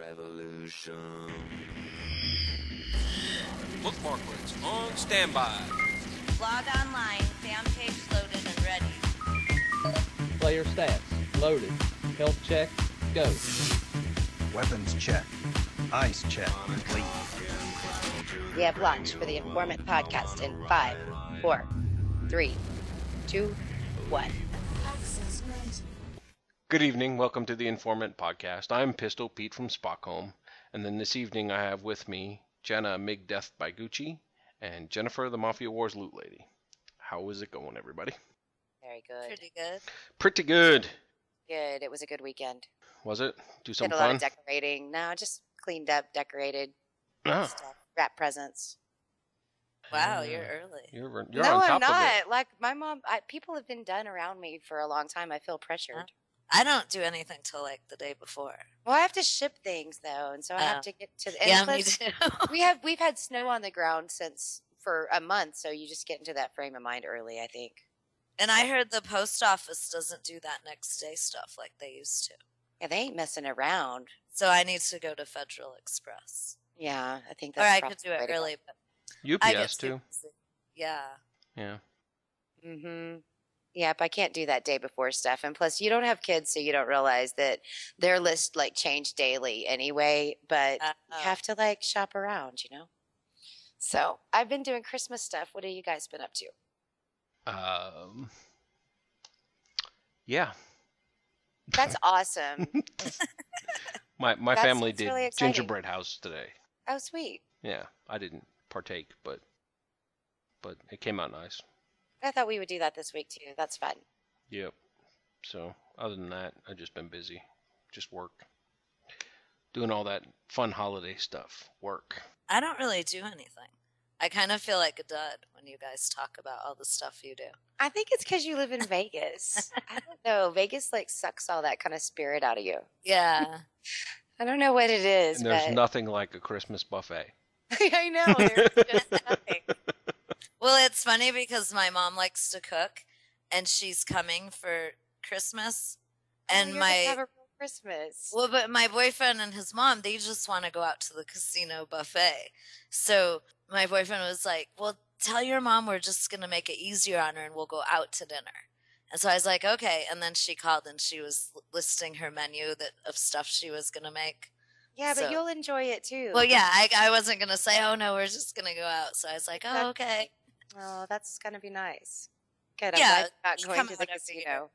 revolution. Bookmarklets on standby. Log online, fan page loaded and ready. Player stats, loaded. Health check, go. Weapons check. Eyes check. Complete. We have launched for the Informant podcast in 5, 4, 3, 2, 1. Good evening. Welcome to the Informant podcast. I'm Pistol Pete from Stockholm. And then this evening I have with me Jana, Mig Death by Gucci, and Jennifer, the Mafia Wars Loot Lady. How is it going, everybody? Very good. Pretty good. Pretty good. Good. It was a good weekend. Was it? Do Did something a lot fun? of decorating. No, just cleaned up, decorated, Oh, stuff, wrap presents. Wow, you're early. you're No, on top I'm of not. it. Like my mom, people have been done around me for a long time. I feel pressured. I don't do anything till like the day before. Well, I have to ship things though, and so I have to get to. And Yeah, me plus, too. we've had snow on the ground for a month, so you just get into that frame of mind early, I think. And I heard the post office doesn't do that next day stuff like they used to. Yeah, they ain't messing around. So I need to go to Federal Express. Yeah, I think Or that's. I probably could do the way it to go. early, but I get UPS too. busy. Yeah. Yeah. Mm-hmm. Yep, I can't do that day before stuff. And plus, you don't have kids, so you don't realize that their list like change daily anyway. But you have to like shop around, you know. So I've been doing Christmas stuff. What have you guys been up to? Yeah. That's awesome. My That's family did really exciting. gingerbread house today. Oh, sweet. Yeah, I didn't partake, but it came out nice. I thought we would do that this week too. That's fun. Yep. So other than that, I've just been busy, just work, doing all that fun holiday stuff. Work. I don't really do anything. I kind of feel like a dud when you guys talk about all the stuff you do. I think it's because you live in Vegas. I don't know. Vegas like sucks all that kind of spirit out of you. Yeah. I don't know what it is, And there's but nothing like a Christmas buffet. I know. There's just nothing. Well, it's funny because my mom likes to cook, and she's coming for Christmas, and You're gonna have a real Christmas. but my boyfriend and his mom, they just want to go out to the casino buffet. So my boyfriend was like, "Well, tell your mom we're just gonna make it easier on her, and we'll go out to dinner." And so I was like, "Okay." And then she called, and she was listing her menu of stuff she was gonna make. Yeah, but So- you'll enjoy it too. Well, yeah, I wasn't gonna say, "Oh no, we're just gonna go out." So I was like, "Oh, okay." Oh, that's gonna be nice. Good. Yeah, I'm glad you're you not come going to the out every year. casino.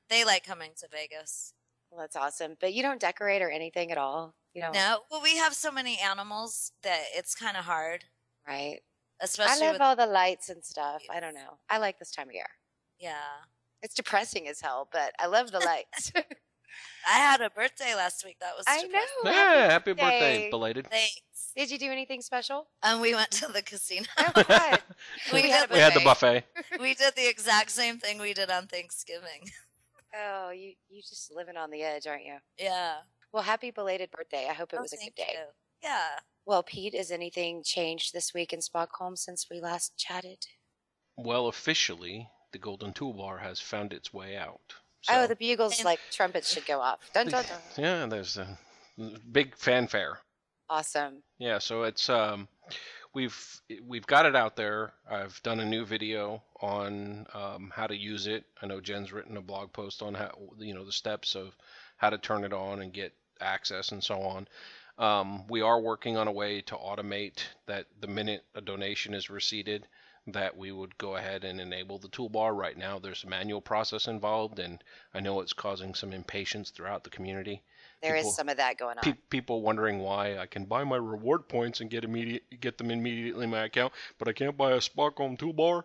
They like coming to Vegas. Well, that's awesome. But you don't decorate or anything at all. You know, No, well, we have so many animals that it's kind of hard, right? I especially love with all the lights and stuff. I don't know. I like this time of year. yeah. It's depressing as hell, but I love the lights. I had a birthday last week. That was I depressing. know. Yeah, happy birthday. birthday, belated. Thanks. Did you do anything special? And we went to the casino. Oh, God. We had a We had the buffet. We did the exact same thing we did on Thanksgiving. Oh, you just living on the edge, aren't you? Yeah. Well, happy belated birthday. I hope it was a good Thank day. you. Yeah. Well, Pete, has anything changed this week in Stockholm since we last chatted? Well, officially, the Golden Toolbar has found its way out. Oh, So- the bugles, And- like trumpets, should go off. Dun, dun, dun. Yeah, there's a big fanfare. Awesome. Yeah, so it's we've got it out there. I've done a new video on how to use it. I know Jen's written a blog post on how the steps of how to turn it on and get access and so on. We are working on a way to automate that the minute a donation is receipted, that we would go ahead and enable the toolbar. Right now, there's a manual process involved, and I know it's causing some impatience throughout the community. There is People- some of that going on. People wondering why I can buy my reward points and get them immediately in my account, but I can't buy a Stockholm toolbar.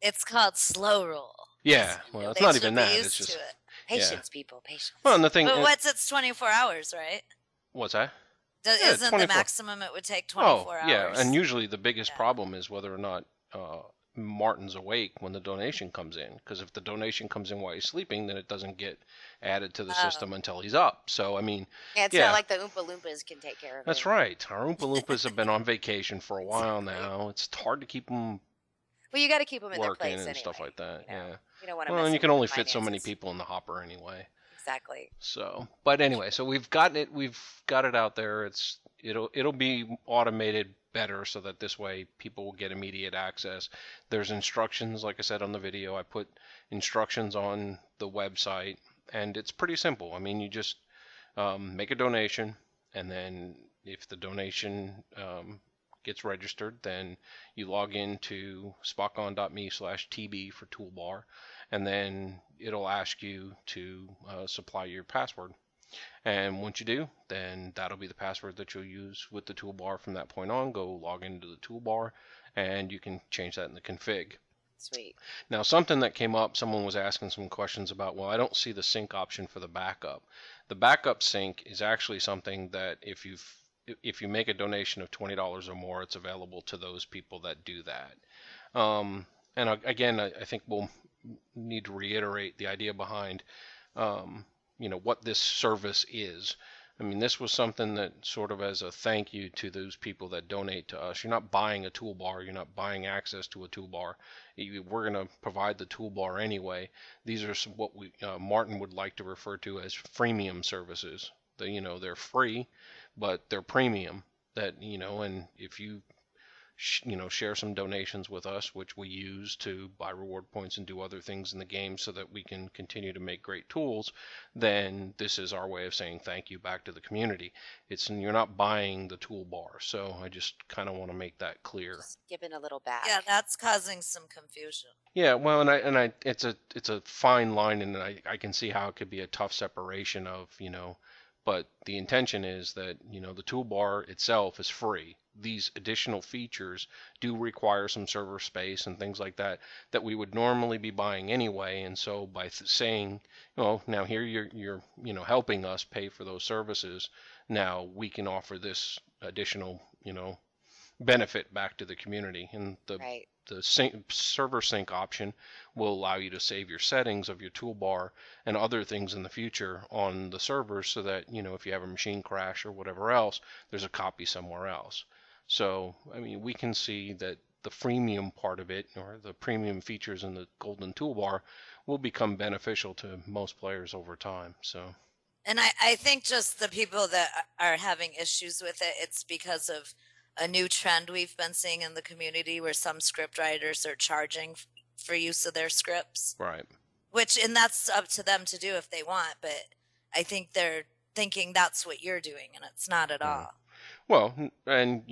It's called slow roll. Yeah, well, it's They not should even be that. used It's just to it. Patience, people, patience. well, and the thing. But it's 24 hours, right? What's that? Isn't the 24. maximum it would take 24 hours? yeah, and usually the biggest Yeah. problem is whether or not Martin's awake when the donation comes in. Because if the donation comes in while he's sleeping, then it doesn't get added to the system until he's up. So I mean, Yeah, it's yeah. not like the Oompa Loompas can take care of it. that's right. Our Oompa Loompas have been on vacation for a while now. It's hard to keep them Well, you got to keep them in their working place and anyway. stuff like that. You know? Yeah. You don't want to Well, mess and you with can only the fit so many finances. people in the hopper anyway. exactly. So, but anyway, so we've got it out there. It'll be automated better so that this way people will get immediate access. There's instructions, like I said on the video. I put instructions on the website, and it's pretty simple. I mean, you just make a donation, and then if the donation gets registered, then you log into spotgon.me/tb for toolbar, and then it'll ask you to supply your password. And once you do, then that'll be the password that you'll use with the toolbar from that point on. Go log into the toolbar, and you can change that in the config. Sweet. Now, something that came up, someone was asking some questions about, well, I don't see the sync option for the backup. The backup sync is actually something that if you make a donation of $20 or more, it's available to those people that do that. And again, I think we'll need to reiterate the idea behind what this service is. I mean, this was something that sort of as a thank you to those people that donate to us. You're not buying a toolbar. You're not buying access to a toolbar. We're going to provide the toolbar anyway. These are what Martin would like to refer to as freemium services. They're free, but they're premium. And if you share some donations with us, which we use to buy reward points and do other things in the game so that we can continue to make great tools, then this is our way of saying thank you back to the community. You're not buying the toolbar, so I just kind of want to make that clear. Just giving a little back. Yeah, that's causing some confusion. Yeah, well, and it's a fine line, and I can see how it could be a tough separation of, but the intention is that, the toolbar itself is free. These additional features do require some server space and things like that we would normally be buying anyway. And so by saying, now here you're helping us pay for those services, now we can offer this additional benefit back to the community. And the server sync option will allow you to save your settings of your toolbar and other things in the future on the server so that, if you have a machine crash or whatever else, there's a copy somewhere else. So, I mean, we can see that the freemium part of it, or the premium features in the Golden Toolbar, will become beneficial to most players over time. So, and I think just the people that are having issues with it, it's because of a new trend we've been seeing in the community where some script writers are charging for use of their scripts. Right. And that's up to them to do if they want, but I think they're thinking that's what you're doing, and it's not at all. Well, and,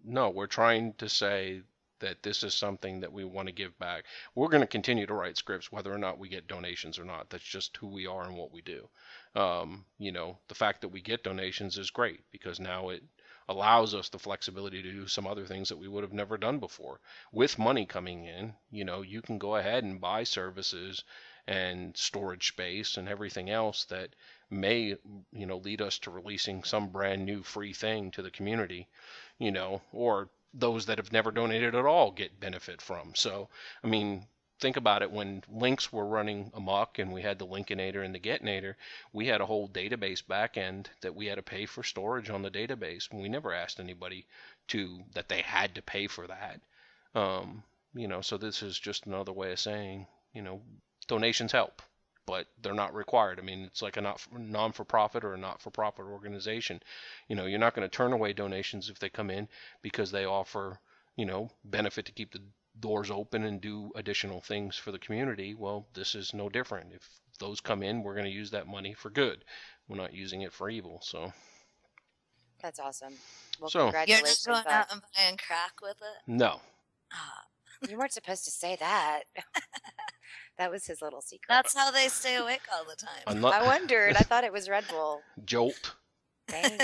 no, we're trying to say that this is something that we want to give back. We're going to continue to write scripts whether or not we get donations or not. That's just who we are and what we do. The fact that we get donations is great because now it allows us the flexibility to do some other things that we would have never done before. With money coming in, you can go ahead and buy services and storage space and everything else that may, lead us to releasing some brand new free thing to the community, or those that have never donated at all get benefit from. So, I mean, think about it. When links were running amok and we had the Linkinator and the Getinator, we had a whole database backend that we had to pay for storage on the database. We never asked anybody that they had to pay for that. So this is just another way of saying, donations help, but they're not required. I mean, it's like a non-for-profit or a not-for-profit organization. You're not going to turn away donations if they come in because they offer, benefit to keep the doors open and do additional things for the community. Well, this is no different. If those come in, we're going to use that money for good. We're not using it for evil. So that's awesome. Well, so congratulations. You're not going out and buying crack with it? No. You weren't supposed to say that. That was his little secret. That's how they stay awake all the time. I wondered. I thought it was Red Bull. Jolt. Dang.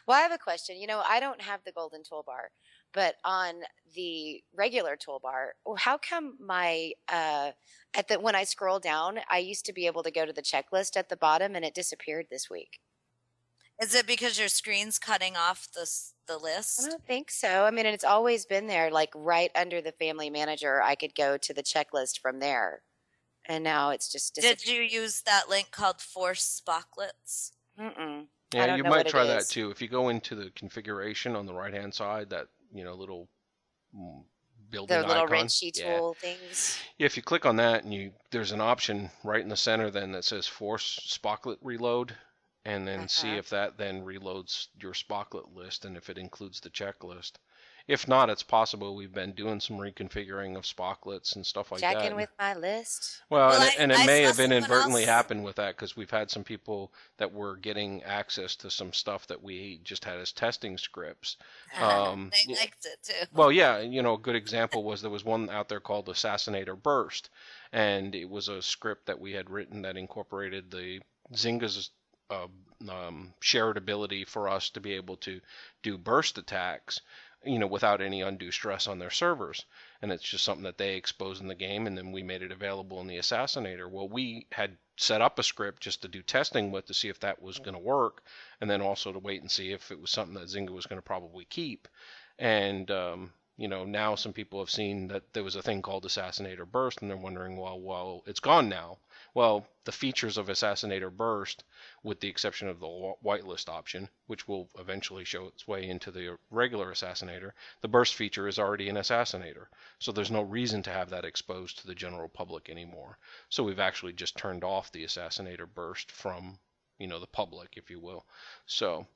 Well, I have a question. I don't have the Golden Toolbar, but on the regular toolbar, how come my when I scroll down, I used to be able to go to the checklist at the bottom, and it disappeared this week? Is it because your screen's cutting off the list? I don't think so. I mean, it's always been there, like right under the family manager. I could go to the checklist from there, and now it's just disappeared. Did you use that link called Force Spocklets? Mm-mm. Yeah, you might try that too. If you go into the configuration on the right-hand side, that little building The little icon. wrenchy tool things. Yeah, if you click on that and there's an option right in the center then that says force Spocklet reload, and then see if that then reloads your Spocklet list and if it includes the checklist. If not, it's possible we've been doing some reconfiguring of Spocklets and stuff like that. Checking with my list. Well, Well, and it I may saw have someone inadvertently else- happened with that because we've had some people that were getting access to some stuff that we just had as testing scripts. They liked it too. Well, yeah, a good example was there was one out there called Assassinator Burst, and it was a script that we had written that incorporated the Zynga's shared ability for us to be able to do burst attacks, without any undue stress on their servers. And it's just something that they exposed in the game, and then we made it available in the Assassinator. Well, we had set up a script just to do testing with to see if that was going to work, and then also to wait and see if it was something that Zynga was going to probably keep. And now some people have seen that there was a thing called Assassinator Burst, and they're wondering, well, it's gone now. Well, the features of Assassinator Burst, with the exception of the whitelist option, which will eventually show its way into the regular Assassinator, the Burst feature is already in Assassinator. So there's no reason to have that exposed to the general public anymore. So we've actually just turned off the Assassinator Burst from the public, if you will. So,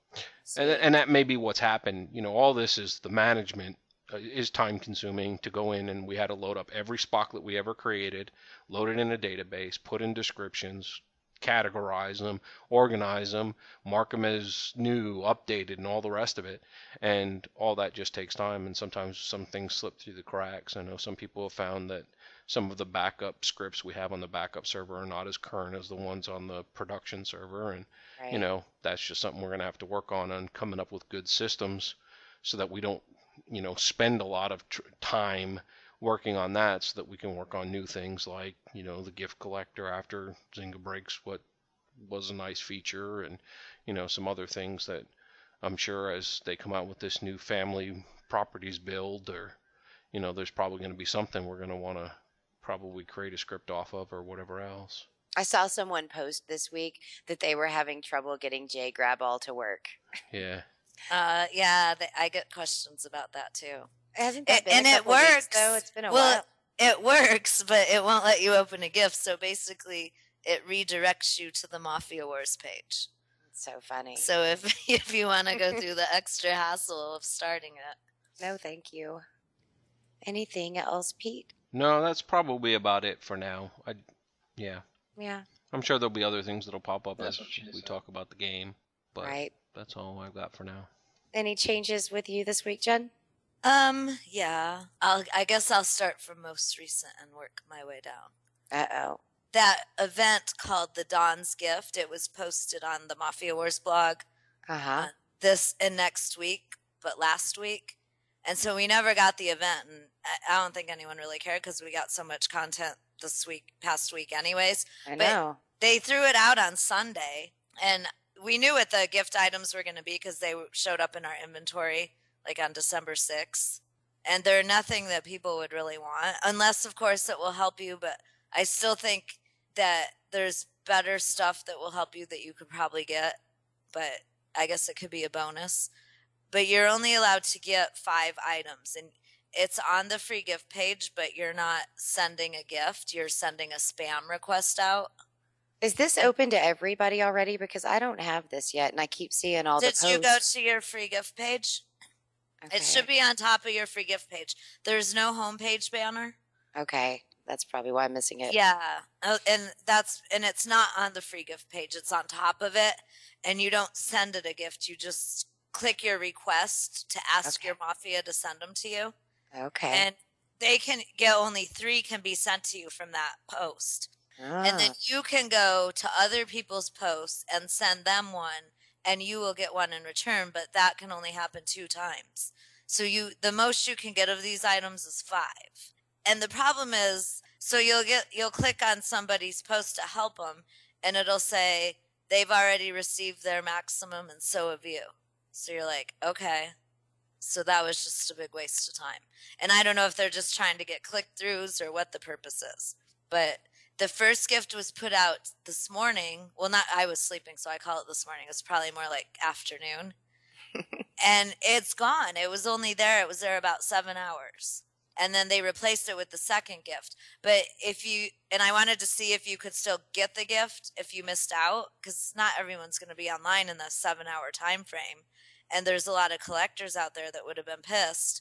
and that may be what's happened. All this is the management is time consuming to go in, and we had to load up every Spocklet we ever created, load it in a database, put in descriptions, categorize them, organize them, mark them as new, updated, and all the rest of it. And all that just takes time, and sometimes some things slip through the cracks. I know some people have found that some of the backup scripts we have on the backup server are not as current as the ones on the production server, and that's just something we're going to have to work on coming up with good systems so that we don't spend a lot of time working on that, so that we can work on new things like the gift collector after Zynga breaks what was a nice feature, and some other things that I'm sure as they come out with this new family properties build, or there's probably going to be something we're going to want to probably create a script off of or whatever else. I saw someone post this week that they were having trouble getting JGrabAll to work. Yeah. I get questions about that too. Hasn't that been and a it couple works weeks, though? It's been a well, while. It works, but it won't let you open a gift. So basically, it redirects you to the Mafia Wars page. It's so funny. So if you want to go through the extra hassle of starting it, no, thank you. Anything else, Pete? No, that's probably about it for now. Yeah. I'm sure there'll be other things that'll pop up as we talk about the game, but right. That's all I've got for now. Any changes with you this week, Jen? Yeah. I guess I'll start from most recent and work my way down. Uh-oh. That event called the Dawn's Gift, it was posted on the Mafia Wars blog this and next week, but last week. And so we never got the event, and I don't think anyone really cared because we got so much content past week anyways. I know. But they threw it out on Sunday, and we knew what the gift items were going to be because they showed up in our inventory like on December 6th. And they're nothing that people would really want, unless, of course, it will help you. But I still think that there's better stuff that will help you that you could probably get. But I guess it could be a bonus. But you're only allowed to get 5 items. And it's on the free gift page, but you're not sending a gift. You're sending a spam request out. Is this open to everybody already? Because I don't have this yet, and I keep seeing all the posts. Did you go to your free gift page? Okay. It should be on top of your free gift page. There's no homepage banner. Okay. That's probably why I'm missing it. Yeah. And it's not on the free gift page. It's on top of it. And you don't send it a gift. You just click your request to ask your Mafia to send them to you. Okay. And they can get only 3 can be sent to you from that post. And then you can go to other people's posts and send them one, and you will get one in return, but that can only happen 2 times. So the most you can get of these items is 5. And the problem is, so you'll click on somebody's post to help them, and it'll say they've already received their maximum, and so have you. So you're like, okay. So that was just a big waste of time. And I don't know if they're just trying to get click-throughs or what the purpose is. But the first gift was put out this morning. Well, I was sleeping, so I call it this morning. It was probably more like afternoon. And it's gone. It was only there. It was there about 7 hours. and then they replaced it with the second gift. But I wanted to see if you could still get the gift if you missed out, because not everyone's going to be online in the 7-hour time frame, and there's a lot of collectors out there that would have been pissed.